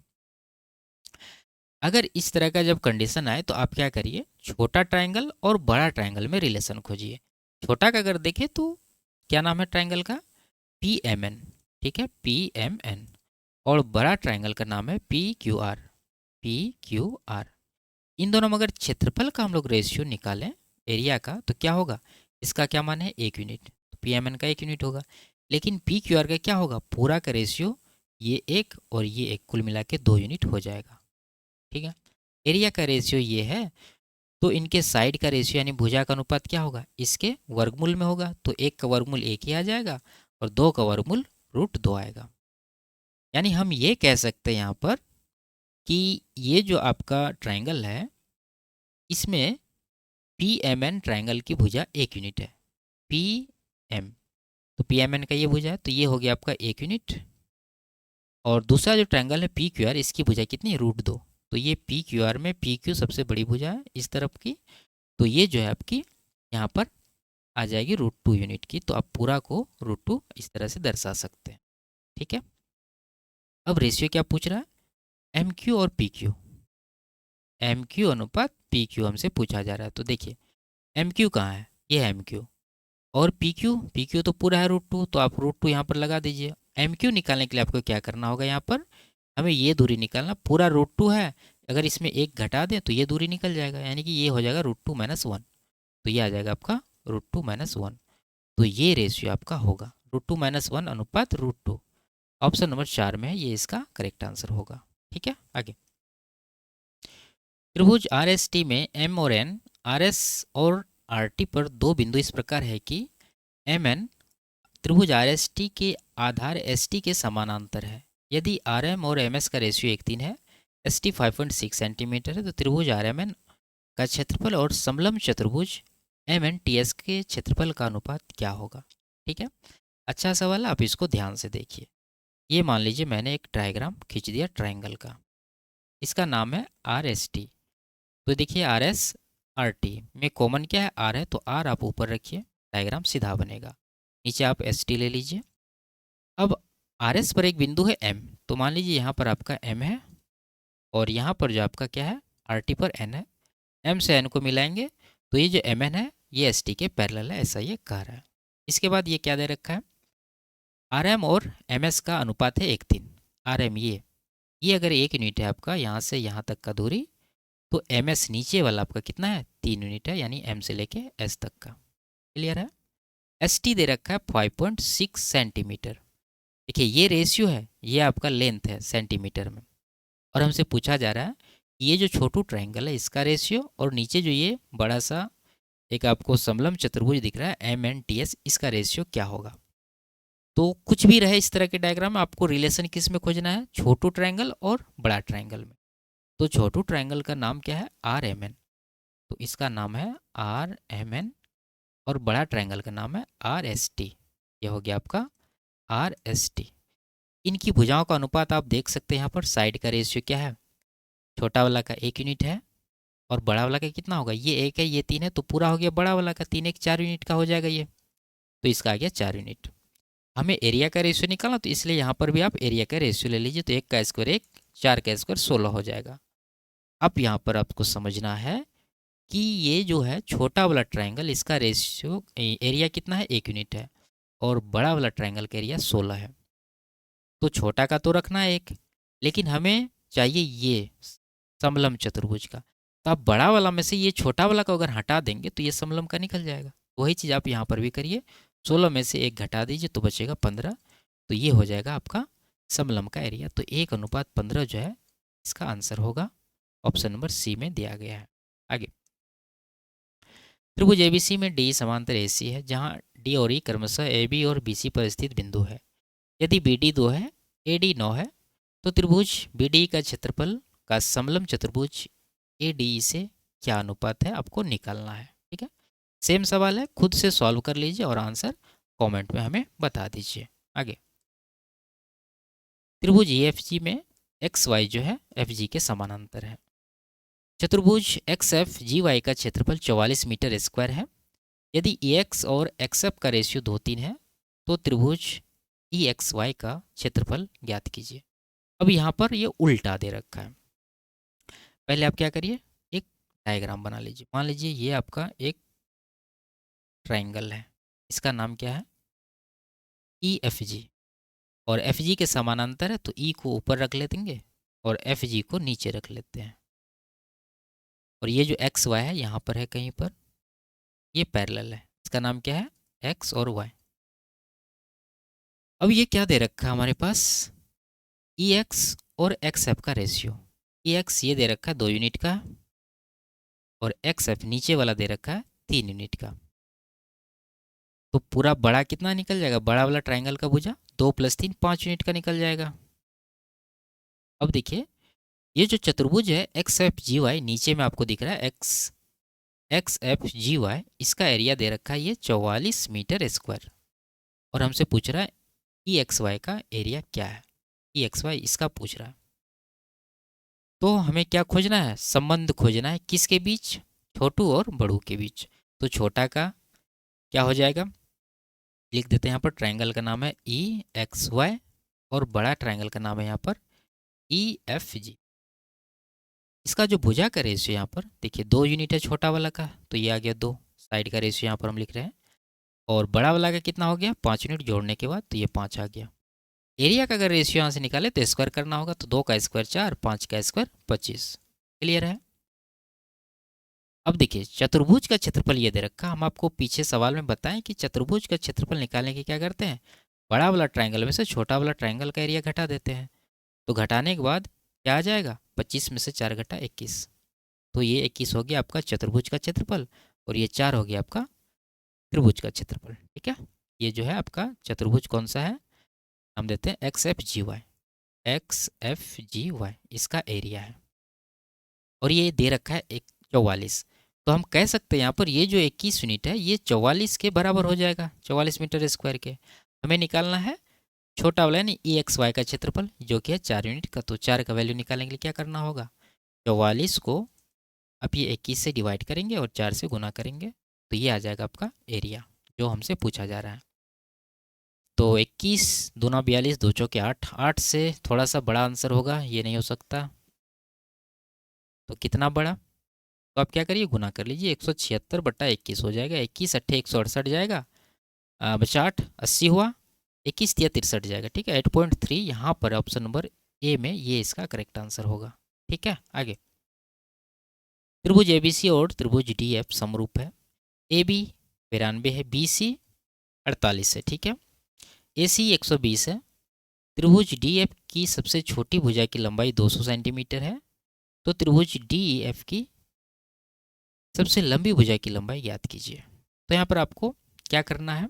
अगर इस तरह का जब कंडीशन आए तो आप क्या करिए, छोटा ट्रायंगल और बड़ा ट्रायंगल में रिलेशन खोजिए। छोटा का अगर देखें तो क्या नाम है ट्रायंगल का? P M N. ठीक है, पी एम एन। और बड़ा ट्रायंगल का नाम है P Q R, P Q R. इन दोनों में अगर क्षेत्रफल का हम लोग रेशियो निकालें एरिया का तो क्या होगा? इसका क्या मान है? एक यूनिट। तो पी एम एन का एक यूनिट होगा। लेकिन पी क्यू आर का क्या होगा? पूरा का रेशियो ये एक और ये एक, कुल मिला के 2 यूनिट हो जाएगा। ठीक है, एरिया का रेशियो ये है तो इनके साइड का रेशियो यानी भुजा का अनुपात क्या होगा? इसके वर्गमूल में होगा। तो एक का वर्गमूल एक ही आ जाएगा और दो का वर्गमूल √2 आएगा। यानी हम ये कह सकते हैं यहाँ पर कि ये जो आपका ट्रायंगल है इसमें पी एम एन ट्रायंगल की भुजा एक यूनिट है। पी एम, तो पी एम एन का ये भुजा है तो ये हो गया आपका एक यूनिट। और दूसरा जो ट्रायंगल है पी क्यू आर, इसकी भुजा कितनी है? √2। तो ये पी क्यू आर में पी क्यू सबसे बड़ी भुजा है इस तरफ की, तो ये जो है आपकी यहाँ पर आ जाएगी √2 यूनिट की। तो आप पूरा को √2 इस तरह से दर्शा सकते हैं। ठीक है, अब रेशियो क्या पूछ रहा है? एम क्यू और पी क्यू। एम क्यू अनुपात पी क्यू हमसे पूछा जा रहा है। तो देखिए, एम क्यू कहाँ है? ये है एम क्यू। और पी क्यू तो पूरा है √2, तो आप √2 यहाँ पर लगा दीजिए। एम क्यू निकालने के लिए आपको क्या करना होगा? यहाँ पर हमें ये दूरी निकालना। पूरा √2 है, अगर इसमें एक घटा दें तो ये दूरी निकल जाएगा, यानी कि ये हो जाएगा √2 - 1। तो ये आ जाएगा आपका √2 - 1। तो ये रेशियो आपका होगा √2 - 1 अनुपात √2। ऑप्शन नंबर 4 में है, ये इसका करेक्ट आंसर होगा। ठीक है, आगे। त्रिभुज आर एस टी में एम और एन, आर एस और आर टी पर दो बिंदु इस प्रकार है कि एम एन त्रिभुज आर एस टी के आधार एस टी के समानांतर है। यदि आर एम और एम एस का रेशियो 1:3 है, एस टी 5.6 सेंटीमीटर है, तो त्रिभुज आर एम एन का क्षेत्रफल और समलंब चतुर्भुज एम एन टी एस के क्षेत्रफल का अनुपात क्या होगा? ठीक है, अच्छा सवाल है, आप इसको ध्यान से देखिए। ये मान लीजिए मैंने एक डायग्राम खींच दिया ट्रायंगल का, इसका नाम है आर एस टी। तो देखिए आर एस आर टी में कॉमन क्या है? आर है, तो आर आप ऊपर रखिए, डायग्राम सीधा बनेगा। नीचे आप एस टी ले लीजिए। अब आर एस पर एक बिंदु है एम, तो मान लीजिए यहाँ पर आपका एम है और यहाँ पर जो आपका क्या है? आर टी पर एन है। एम से एन को मिलाएंगे तो ये जो एम एन है ये एस टी के पैरेलल है, ऐसा ये कह रहा है। इसके बाद ये क्या दे रखा है? आर एम और एम एस का अनुपात है 1:3। आर एम ये अगर एक यूनिट है आपका यहाँ से यहाँ तक का दूरी, तो एम एस नीचे वाला आपका कितना है? 3 यूनिट है, यानी एम से लेके एस तक का। क्लियर है? एस टी दे रखा है 5.6 सेंटीमीटर। देखिए ये रेशियो है, ये आपका लेंथ है सेंटीमीटर में। और हमसे पूछा जा रहा है कि ये जो छोटू ट्रायंगल है इसका रेशियो और नीचे जो ये बड़ा सा एक आपको समलंब चतुर्भुज दिख रहा है एम एन टी एस, इसका रेशियो क्या होगा? तो कुछ भी रहे इस तरह के डायग्राम में, आपको रिलेशन किस में खोजना है? छोटू ट्रायंगल और बड़ा ट्रायंगल में। तो छोटू ट्रायंगल का नाम क्या है? आर एम एन, तो इसका नाम है आर एम एन। और बड़ा ट्रायंगल का नाम है आर एस टी। यह हो गया आपका आर एस टी। इनकी भुजाओं का अनुपात आप देख सकते हैं यहाँ पर। साइड का रेशियो क्या है? छोटा वाला का 1 यूनिट है और बड़ा वाला का कितना होगा? ये 1 है, ये 3 है, तो पूरा हो गया बड़ा वाला का। 3 1 4 यूनिट का हो जाएगा ये, तो इसका आ गया 4 यूनिट। हमें एरिया का रेशियो निकालना, तो इसलिए यहाँ पर भी आप एरिया का रेशियो ले लीजिए। तो 1 का स्क्वायर 1, 4 का स्क्वायर 16 हो जाएगा। अब यहाँ पर आपको समझना है कि ये जो है छोटा वाला ट्रायंगल, इसका रेशियो एरिया कितना है? 1 यूनिट है। और बड़ा वाला ट्रायंगल का एरिया 16 है। तो छोटा का तो रखना है एक, लेकिन हमें चाहिए ये समलंब चतुर्भुज का। तो आप बड़ा वाला में से ये छोटा वाला को अगर हटा देंगे तो ये समलंब का निकल जाएगा। वही चीज़ आप यहाँ पर भी करिए, 16 में से एक घटा दीजिए तो बचेगा 15। तो ये हो जाएगा आपका समलंब का एरिया। तो 1:15 जो है इसका आंसर होगा। ऑप्शन नंबर सी में दिया गया है। आगे, त्रिभुज एबीसी में डी समांतर एसी है, जहाँ डी और ई क्रमशः ए बी और बी सी पर स्थित बिंदु है। यदि बी डी 2 है, ए डी 9 है, तो त्रिभुज बी डी का क्षेत्रफल का समलंब चतुर्भुज ए डी से क्या अनुपात है आपको निकालना है। ठीक है, सेम सवाल है, खुद से सॉल्व कर लीजिए और आंसर कमेंट में हमें बता दीजिए। आगे, त्रिभुज ई एफ जी में एक्स वाई जो है एफ जी के समानांतर है। चतुर्भुज एक्स एफ जी वाई का क्षेत्रफल 44 मीटर स्क्वायर है। यदि ई एक्स और एक्स एफ का रेशियो 2:3 है, तो त्रिभुज ई एक्स वाई का क्षेत्रफल ज्ञात कीजिए। अब यहाँ पर ये उल्टा दे रखा है। पहले आप क्या करिए, एक डायग्राम बना लीजिए। मान लीजिए ये आपका एक ट्रायंगल है, इसका नाम क्या है, ई एफ जी, और एफ जी के समानांतर है, तो ई को ऊपर रख लेंगे और एफ जी को नीचे रख लेते हैं। और ये जो एक्स वाई है यहाँ पर है कहीं पर, ये पैरेलल है, इसका नाम क्या है, एक्स और वाई। अब ये क्या दे रखा है हमारे पास, ई एक्स और एक्स एफ का रेशियो। ई एक्स ये दे रखा है 2 यूनिट का, और एक्स एफ नीचे वाला दे रखा है 3 यूनिट का। तो पूरा बड़ा कितना निकल जाएगा, बड़ा वाला ट्रायंगल का भुजा 2 + 3 5 यूनिट का निकल जाएगा। अब देखिए ये जो चतुर्भुज है एक्स एफ जी वाई, नीचे में आपको दिख रहा है एक्स एफ जी वाई, इसका एरिया दे रखा है ये 44 मीटर स्क्वायर, और हमसे पूछ रहा है ई एक्स वाई का एरिया क्या है। ई एक्स वाई इसका पूछ रहा है। तो हमें क्या खोजना है, संबंध खोजना है, किसके बीच, छोटू और बड़ू के बीच। तो छोटा का क्या हो जाएगा, लिख देते हैं यहाँ पर, ट्रायंगल का नाम है ई एक्स वाई, और बड़ा ट्रायंगल का नाम है यहाँ पर ई एफ जी। इसका जो भुजा का रेशियो यहाँ पर देखिए 2 यूनिट है छोटा वाला का, तो ये आ गया 2, साइड का रेशियो यहाँ पर हम लिख रहे हैं। और बड़ा वाला का कितना हो गया, 5 यूनिट जोड़ने के बाद, तो ये 5 आ गया। एरिया का अगर रेशियो यहाँ से निकाले तो स्क्वायर करना होगा, तो 2 का स्क्वायर 4, 5 का स्क्वायर 25। क्लियर है। अब देखिए चतुर्भुज का क्षेत्रफल ये दे रखा, हम आपको पीछे सवाल में बताएं कि चतुर्भुज का क्षेत्रफल निकालने के क्या करते हैं, बड़ा वाला ट्रायंगल में से छोटा वाला ट्रायंगल का एरिया घटा देते हैं। तो घटाने के बाद क्या आ जाएगा, 25 में से 4 घटा 21, तो ये 21 हो गया आपका चतुर्भुज का क्षेत्रफल, और ये 4 हो गया आपका त्रिभुज का क्षेत्रफल। ठीक है, ये जो है आपका चतुर्भुज कौन सा है, हम देते हैं X F G Y, X F G Y इसका एरिया है, और ये दे रखा है 44। तो हम कह सकते हैं यहाँ पर ये जो 21 यूनिट है ये 44 के बराबर हो जाएगा, 44 मीटर स्क्वायर के। हमें निकालना है छोटा वाला यानी ई एक्स वाई का क्षेत्रफल, जो कि है 4 यूनिट का। तो 4 का वैल्यू निकालने के लिए क्या करना होगा, 44 को आप ये 21 से डिवाइड करेंगे और 4 से गुना करेंगे, तो ये आ जाएगा आपका एरिया जो हमसे पूछा जा रहा है। तो 21 दूना 42, 2 चौके 8, 8 से थोड़ा सा बड़ा आंसर होगा, ये नहीं हो सकता। तो कितना बड़ा, तो आप क्या करिए गुना कर लीजिए, 176/21 हो जाएगा, 21 अट्ठे 168 जाएगा, बचा 8 80 हुआ, 21 तिया 63 जाएगा। ठीक है, 8.3 यहाँ पर ऑप्शन नंबर ए में ये इसका करेक्ट आंसर होगा। ठीक है, आगे, त्रिभुज एबीसी और त्रिभुज डी एफ समरूप है। ए बी 92 है, बी सी 48 है। ठीक है, ए सी 120 है। त्रिभुज डी एफ की सबसे छोटी भुजा की लंबाई 200 सेंटीमीटर है, तो त्रिभुज डी एफ की सबसे लंबी भुजा की लंबाई ज्ञात कीजिए। तो यहाँ पर आपको क्या करना है,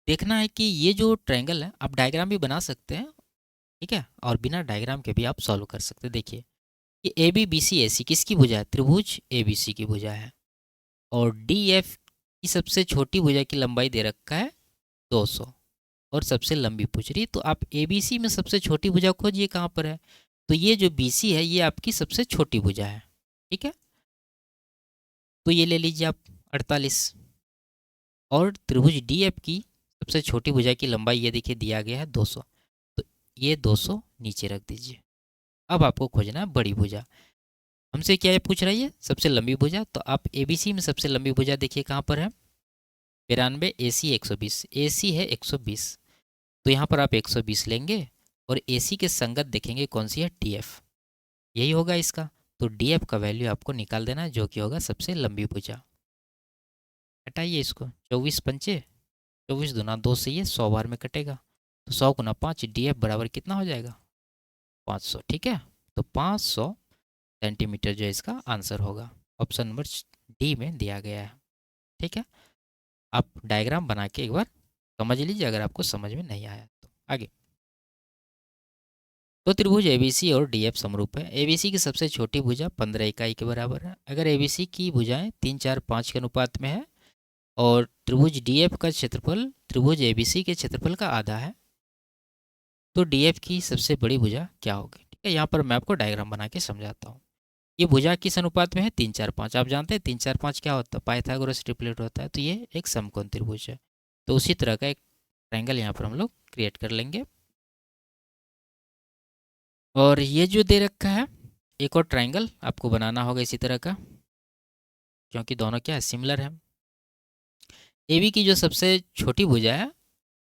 देखना है कि ये जो ट्रायंगल है, आप डायग्राम भी बना सकते हैं, ठीक है, और बिना डायग्राम के भी आप सॉल्व कर सकते हैं। देखिए ये ए बी बी सी ए सी किसकी भुजा है, त्रिभुज ए बी सी की भुजा है, और डी एफ की सबसे छोटी भुजा की लंबाई दे रखा है 200, और सबसे लंबी पूछ रही, तो आप ए बी सी में सबसे छोटी भुजा खोजिए कहाँ पर है। तो ये जो बी सी है ये आपकी सबसे छोटी भुजा है। ठीक है, तो ये ले लीजिए आप 48, और त्रिभुज डी एफ की सबसे छोटी भुजा की लंबाई ये देखिए दिया गया है 200, तो ये 200 नीचे रख दीजिए। अब आपको खोजना है बड़ी भुजा। हमसे क्या ये पूछ रहा है, ये सबसे लंबी भुजा, तो आप एबीसी में सबसे लंबी भुजा देखिए कहाँ पर है, 92, AC 120, AC है 120, तो यहाँ पर आप 120 लेंगे और AC के संगत देखेंगे कौन सी है, DF, यही होगा इसका। तो DF का वैल्यू आपको निकाल देना है, जो कि होगा सबसे लंबी भुजा। हटाइए इसको, 24 पंचे 24 दूना 2 से ये 100 बार में कटेगा, तो 100 गुना 5, DF बराबर कितना हो जाएगा, 500। ठीक है, तो 500 सेंटीमीटर जो है इसका आंसर होगा। ऑप्शन नंबर डी में दिया गया है। ठीक है, आप डायग्राम बना के एक बार समझ लीजिए अगर आपको समझ में नहीं आया तो। आगे, तो त्रिभुज ABC और DF समरूप है। ABC की सबसे छोटी भुजा 15 इकाई के बराबर है। अगर ABC की भुजाएं 3, 4, 5 के अनुपात में है और त्रिभुज DF का क्षेत्रफल त्रिभुज ABC के क्षेत्रफल का आधा है, तो DF की सबसे बड़ी भुजा क्या होगी। ठीक है, यहाँ पर मैं आपको डायग्राम बना के समझाता हूँ। ये भुजा किस अनुपात में है, 3, 4, 5। आप जानते हैं 3, 4, 5 क्या होता है, पाइथागोरस ट्रिपलेट होता है। तो ये एक समकोण त्रिभुज है। तो उसी तरह का एक ट्रायंगल यहाँ पर हम लोग क्रिएट कर लेंगे। और ये जो दे रखा है एक और ट्रायंगल आपको बनाना होगा इसी तरह का, क्योंकि दोनों क्या है, सिमिलर है। AB की जो सबसे छोटी भुजा है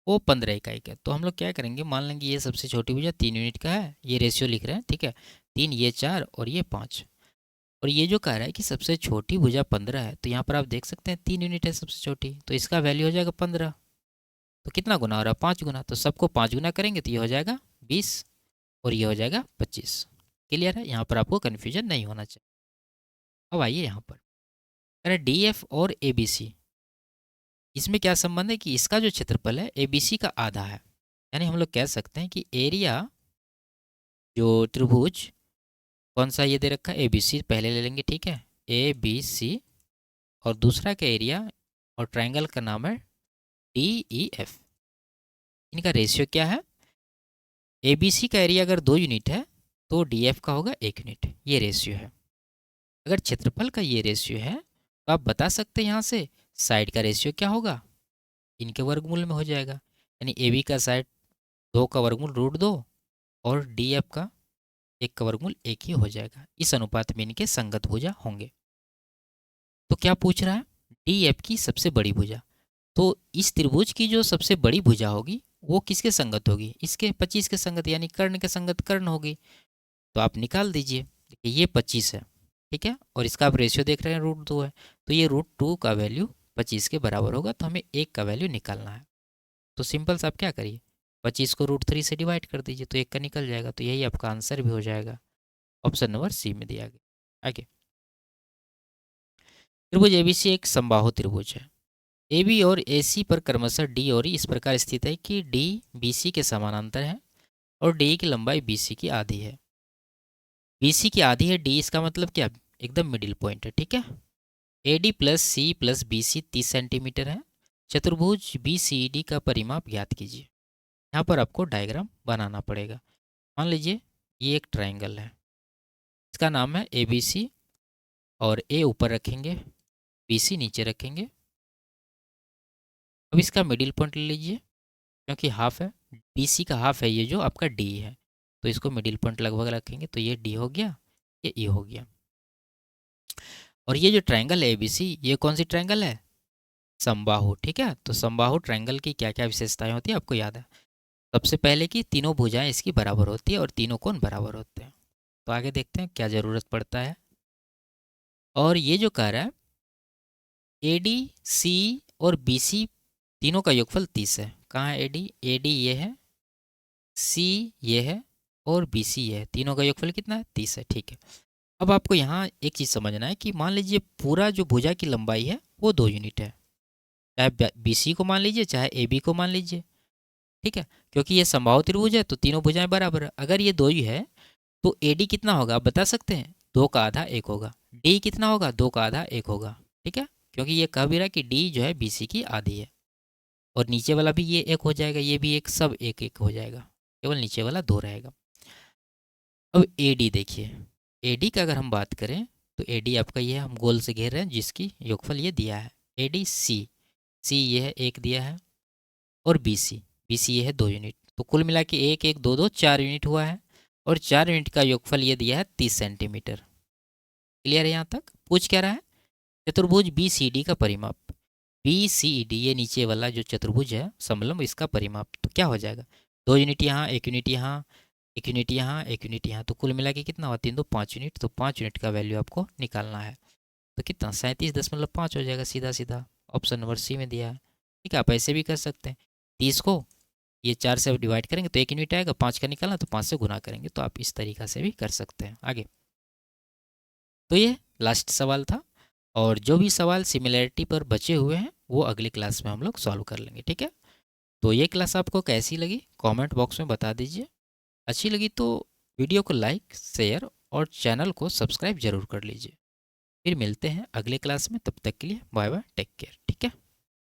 वो 15 इकाई का है। तो हम लोग क्या करेंगे, मान लेंगे ये सबसे छोटी भुजा 3 यूनिट का है, ये रेशियो लिख रहे हैं। ठीक है, 3, ये 4 और ये 5। और ये जो कह रहा है कि सबसे छोटी भुजा 15 है, तो यहाँ पर आप देख सकते हैं 3 यूनिट है सबसे छोटी, तो इसका वैल्यू हो जाएगा 15। तो कितना गुना हो रहा है, 5 गुना। तो सबको 5 गुना करेंगे तो ये हो जाएगा 20 और ये हो जाएगा 25। क्लियर है, यहाँ पर आपको कन्फ्यूजन नहीं होना चाहिए। अब आइए यहाँ पर, अरे DF और ABC, इसमें क्या संबंध है कि इसका जो क्षेत्रफल है ABC का आधा है। यानी हम लोग कह सकते हैं कि एरिया जो त्रिभुज कौन सा ये दे रखा है, ABC पहले ले लेंगे। ठीक है, ABC और दूसरा का एरिया और ट्रायंगल का नाम है DEF। इनका रेशियो क्या है, ABC का एरिया अगर 2 यूनिट है तो DF का होगा 1 यूनिट, ये रेशियो है। अगर क्षेत्रफल का ये रेशियो है तो आप बता सकते हैं यहाँ से साइड का रेशियो क्या होगा, इनके वर्गमूल में हो जाएगा। यानी AB का साइड 2 का वर्गमूल √2 और DF का 1 का वर्गमूल 1 ही हो जाएगा। इस अनुपात में इनके संगत भुजा होंगे। तो क्या पूछ रहा है, DF की सबसे बड़ी भुजा। तो इस त्रिभुज की जो सबसे बड़ी भुजा होगी वो किसके संगत होगी, इसके 25 के संगत, यानी कर्ण के संगत कर्ण होगी। तो आप निकाल दीजिए, देखिए ये 25 है। ठीक है, और इसका आप रेशियो देख रहे हैं √2 है, तो ये √2 का वैल्यू 25 के बराबर होगा। तो हमें 1 का वैल्यू निकालना है। तो सिंपल सा आप क्या करिए, 25 को √3 से डिवाइड कर दीजिए तो 1 का निकल जाएगा। तो यही आपका आंसर भी हो जाएगा। ऑप्शन नंबर सी में दिया गया। आगे, त्रिभुज ABC एक समबाहु त्रिभुज है। AB और AC पर क्रमशः D और E इस प्रकार स्थित है कि D BC के समानांतर है और D की लंबाई BC की आधी है। BC की आधी है, D इसका मतलब क्या, एकदम मिडिल पॉइंट है। ठीक है, AD plus C plus BC 30 centimetre है। चतुर्भुज BCD का परिमाप ज्ञात कीजिए। यहाँ पर आपको डायग्राम बनाना पड़ेगा। मान लीजिए ये एक ट्रायंगल है, इसका नाम है ABC और A ऊपर रखेंगे, BC नीचे रखेंगे। अब इसका मिडिल पॉइंट ले लीजिए, क्योंकि हाफ है, BC का हाफ है ये जो आपका D है, तो इसको मिडिल पॉइंट लगभग रखेंगे। तो ये D हो गया, ये E हो गया। और ये जो ट्रायंगल है ABC, ये कौन सी ट्रायंगल है, समबाहु। ठीक है, तो समबाहु ट्रायंगल की क्या क्या विशेषताएं होती है आपको याद है। सबसे पहले कि तीनों भुजाएं इसकी बराबर होती है और तीनों कोण बराबर होते हैं। तो आगे देखते हैं क्या ज़रूरत पड़ता है। और ये जो कह रहा है AD C और BC तीनों का योगफल 30 है। कहाँ है AD ये है, C ये है और BC ये है, तीनों का योगफल कितना है, 30 है। ठीक है, अब आपको यहाँ एक चीज़ समझना है कि मान लीजिए पूरा जो भुजा की लंबाई है वो 2 यूनिट है, चाहे BC को मान लीजिए चाहे AB को मान लीजिए। ठीक है, क्योंकि ये समबाहु त्रिभुज है तो तीनों भुजाएं बराबर है। अगर ये 2 ही है तो AD कितना होगा आप बता सकते हैं, 2 का आधा 1 होगा। D कितना होगा, 2 का आधा 1 होगा। ठीक है, क्योंकि ये कह भी रहा है कि D जो है BC की आधी है। और नीचे वाला भी ये 1 हो जाएगा, ये भी एक, सब 1 1 हो जाएगा, केवल नीचे वाला 2 रहेगा। अब AD देखिए, AD का अगर हम बात करें तो AD आपका ये हम गोल से घेर रहे हैं जिसकी योगफल ये दिया है। ADC, C ये है 1 दिया है और BC ये है 2 यूनिट। तो कुल मिला के 1 1 2 2 4 यूनिट हुआ है और 4 यूनिट का योगफल ये दिया है 30 सेंटीमीटर। क्लियर है, यहाँ तक पूछ क्या रहा है, चतुर्भुज BCD का परिमाप। BCD ये नीचे वाला जो चतुर्भुज है समलंब, इसका परिमाप तो क्या हो जाएगा, 2 यूनिट यहाँ, 1 यूनिट यहाँ, 1 यूनिट यहाँ, 1 यूनिट यहाँ, तो कुल मिला के कितना हुआ, 3 2 5 यूनिट। तो 5 यूनिट का वैल्यू आपको निकालना है। तो कितना 37.5 हो जाएगा, सीधा सीधा ऑप्शन नंबर सी में दिया है। ठीक है, आप ऐसे भी कर सकते हैं, 30 को ये 4 से डिवाइड करेंगे तो 1 यूनिट आएगा, 5 का निकालना तो 5 से गुना करेंगे, तो आप इस तरीका से भी कर सकते हैं। आगे, तो ये लास्ट सवाल था, और जो भी सवाल सिमिलैरिटी पर बचे हुए हैं वो अगली क्लास में हम लोग सॉल्व कर लेंगे। ठीक है, तो ये क्लास आपको कैसी लगी कमेंट बॉक्स में बता दीजिए। अच्छी लगी तो वीडियो को लाइक, शेयर और चैनल को सब्सक्राइब जरूर कर लीजिए। फिर मिलते हैं अगले क्लास में, तब तक के लिए बाय बाय, टेक केयर। ठीक है।